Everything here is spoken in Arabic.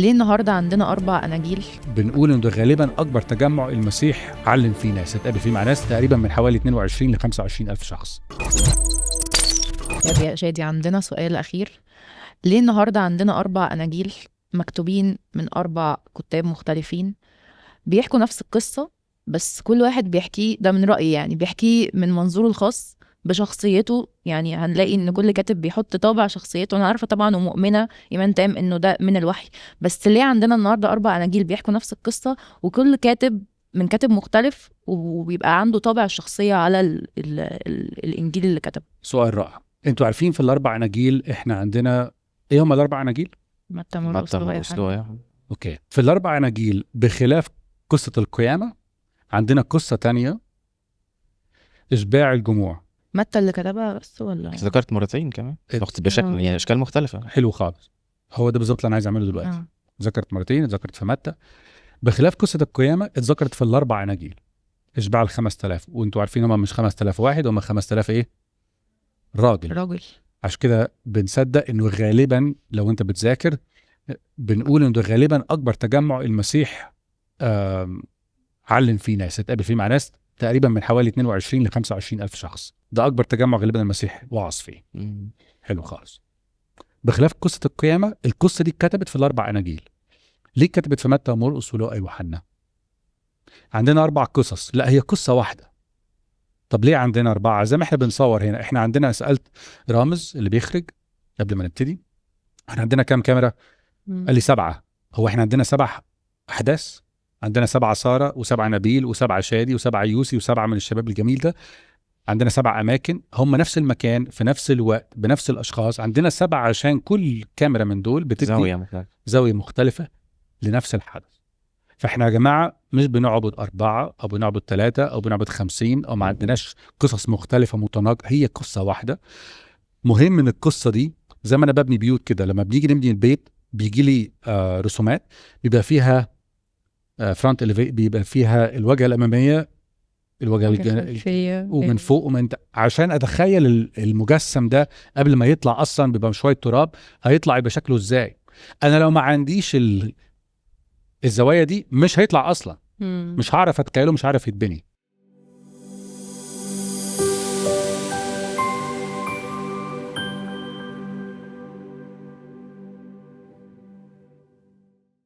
ليه النهاردة عندنا 4 أناجيل؟ بنقول إنه غالبا أكبر تجمع المسيح علم فيه ناس، اتقابل فيه مع ناس تقريبا من حوالي 22 ل 25 ألف شخص. يا شادي عندنا سؤال أخير. ليه النهاردة عندنا 4 أناجيل مكتوبين من 4 كتاب مختلفين بيحكوا نفس القصة، بس كل واحد بيحكيه ده من رأيي، يعني بيحكيه من منظوره الخاص بشخصيته. يعني هنلاقي ان كل كاتب بيحط طابع شخصيته. انا عارفة طبعا ومؤمنة ايمان تام انه ده من الوحي، بس ليه عندنا النهاردة 4 أناجيل بيحكوا نفس القصة وكل كاتب من كاتب مختلف وبيبقى عنده طابع الشخصية على الإنجيل اللي كتبه؟ سؤال رائع. انتوا عارفين في الأربع أناجيل احنا عندنا ايه هم الأربع أناجيل؟ متى مرقس لوقا. اوكي، في الأربع أناجيل بخلاف قصة القيامة عندنا قصة تانية، إشباع الجموع. متى اللي كتبها بس ولا ذكرت مرتين كمان بشكل يعني اشكال مختلفه. حلو خالص، هو ده بالظبط اللي انا عايز اعمله دلوقتي. ذكرت مرتين، ذكرت في متى، بخلاف قصة القيامة اتذكرت في الأربع أناجيل. إشباع 5000، وانتوا عارفين هم مش 5000 واحد، هم 5000 ايه؟ راجل. عشان كده بنصدق انه غالبا لو انت بتذاكر بنقول انه غالبا اكبر تجمع المسيح علم فيه ناس، اتقابل فيه مع ناس تقريبا من حوالي 22 ل 25 ألف شخص. ده أكبر تجمع غالبا المسيح وعظ فيه. حلو خالص. بخلاف قصة القيامة، القصة دي اتكتبت في الأربع أناجيل. ليه اتكتبت في متى ومرقس ولوقا ويوحنا؟ عندنا 4 قصص، لا هي قصة واحدة. طب ليه عندنا 4؟ زي ما احنا بنصور هنا، احنا عندنا، سألت رامز اللي بيخرج قبل ما نبتدي، احنا عندنا كام كاميرا؟ قال لي 7. هو احنا عندنا 7 أحداث؟ عندنا 7 سارة و7 نبيل و7 شادي و7 يوسي و7 من الشباب الجميل ده. عندنا 7 أماكن، هم نفس المكان في نفس الوقت بنفس الأشخاص. عندنا 7 عشان كل كاميرا من دول بتدي زاوية مختلفة لنفس الحدث. فإحنا يا جماعة مش بنعبد 4 أو بنعبد 3 أو بنعبد 50 أو ما عندناش قصص مختلفة متناقضة، هي قصة واحدة. مهم من القصة دي، زي ما أنا ببني بيوت كده، لما بنيجي نبني البيت بيجي لي رسومات بيبقى فيها فرونت بيبقى فيها الواجهة الأمامية، الواجهة ومن فوق ومن عشان أتخيل المجسم ده قبل ما يطلع أصلا بيبقى شوية تراب، هيطلع يبقى شكله إزاي. أنا لو ما عنديش الزوايا دي مش هيطلع أصلا، مش هعرف أتخيله، مش هعرف يتبني.